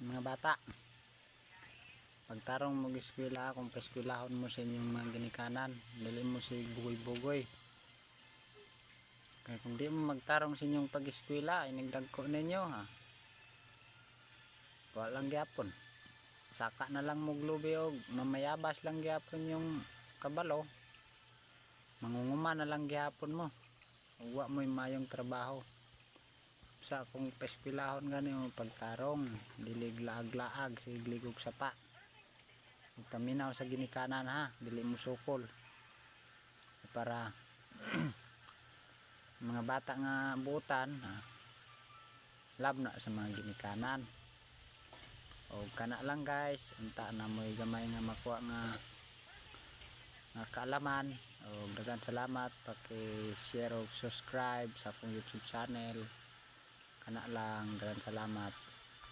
Mga bata, pagtarong mo eskwela, kung paeskwelahon mo sa inyong mga ginikanan, dali mo si bugoy-bugoy. Kaya kung di mo magtarong sa inyong pag-eskwela, ay nagdagko ninyo ha. Walang gyapon. Saka na lang mo glubi og mamayabas lang gyapon yung kabalo. Mangunguma na lang gyapon mo. Uwa mo yung mayong trabaho. Sa kung paeskwelahon gani mo pagtarong, dilig laag-laag, siglig og sapa. Paminaw sa ginikanan ha, dili mo sukol. Para mga bata nga butan ha, lab na sa mga ginikanan. O kana lang guys, unta na mo'y gamay nga makuha nga kaalaman. O daghang salamat, paki-share o subscribe sa akong YouTube channel. Kana lang, daghang salamat.